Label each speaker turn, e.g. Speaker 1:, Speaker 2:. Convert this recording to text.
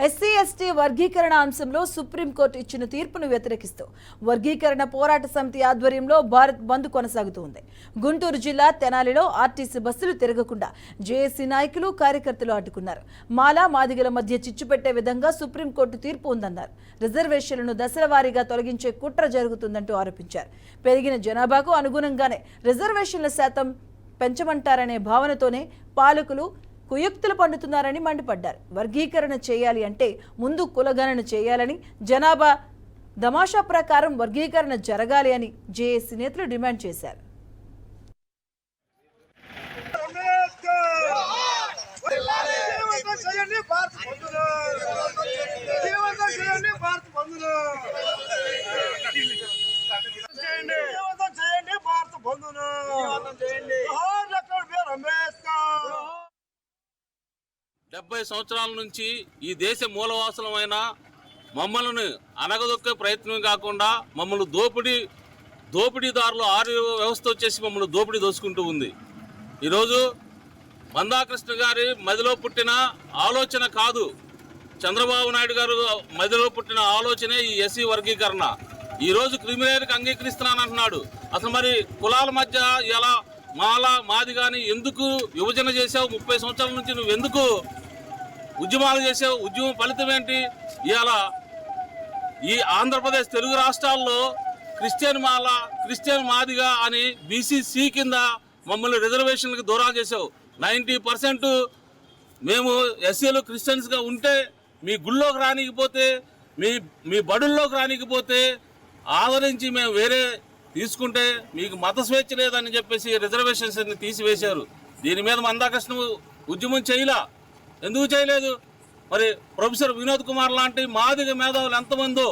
Speaker 1: SC ST వర్గీకరణ అంశంలో supreme court ఇచ్చిన తీర్పును వ్యతిరేకిస్తూ వర్గీకరణ పోరాట సమితి ఆధ్వర్యంలో భారత్ బంద్ కొనసాగుతోంది. గుంటూరు జిల్లా తెనాలిలో ఆర్టీసీ బస్సులు తిరగకుండా జేఏసీ నాయకులు కార్యకర్తలు అడ్డుకున్నారు. మాలా మాదిగల మధ్య చిచ్చు పెట్టే విధంగా సుప్రీంకోర్టు తీర్పు ఉందన్నారు. రిజర్వేషన్లను దశల వారీగా తొలగించే కుట్ర జరుగుతుందంటూ ఆరోపించారు. పెరిగిన జనాభాకు అనుగుణంగానే రిజర్వేషన్ల శాతం పెంచమంటారనే భావనతోనే పాలకులు కుయుక్తులు పండుతున్నారని మండిపడ్డారు. వర్గీకరణ చేయాలి అంటే ముందు కులగణన చేయాలని, జనాభా దమాషా ప్రకారం వర్గీకరణ జరగాలి అని జేఏసీ నేతలు డిమాండ్ చేశారు.
Speaker 2: డెబ్బై సంవత్సరాల నుంచి ఈ దేశ మూలవాసులమైన మమ్మల్ని అనగదొక్కే ప్రయత్నం కాకుండా మమ్మల్ని దోపిడీదారులు వ్యవస్థ వచ్చేసి మమ్మల్ని దోపిడీ దోసుకుంటూ ఉంది. ఈరోజు మందాకృష్ణ గారి మదిలో పుట్టిన ఆలోచన కాదు, చంద్రబాబు నాయుడు గారు మదిలో పుట్టిన ఆలోచనే ఈ ఎస్సీ వర్గీకరణ. ఈరోజు క్రిమినల్కి అంగీకరిస్తున్నానంటున్నాడు. అసలు మరి కులాల మధ్య ఎలా మాదిగాని ఎందుకు విభజన చేసావు? 30 సంవత్సరాల నుంచి నువ్వు ఎందుకు ఉద్యమాలు చేసావు? ఉద్యమం ఫలితం ఏంటి? ఇవాళ ఈ ఆంధ్రప్రదేశ్ తెలుగు రాష్ట్రాల్లో క్రిస్టియన్ మాదిగా అని బీసీసీ కింద మమ్మల్ని రిజర్వేషన్లకు దూరం చేసావు. 90% మేము ఎస్సీలు క్రిస్టియన్స్గా ఉంటే మీ గుళ్ళోకి రానికపోతే, మీ బడుల్లోకి రానికపోతే ఆదరించి మేము వేరే తీసుకుంటే మీకు మత స్వేచ్ఛ లేదని చెప్పేసి రిజర్వేషన్స్ తీసివేశారు. దీని మీద మందాకృష్ణ ఉద్యమం ఎందుకు చేయలేదు? మరి ప్రొఫెసర్ వినోద్ కుమార్ లాంటి మాదిగ మేధావులు ఎంతమందో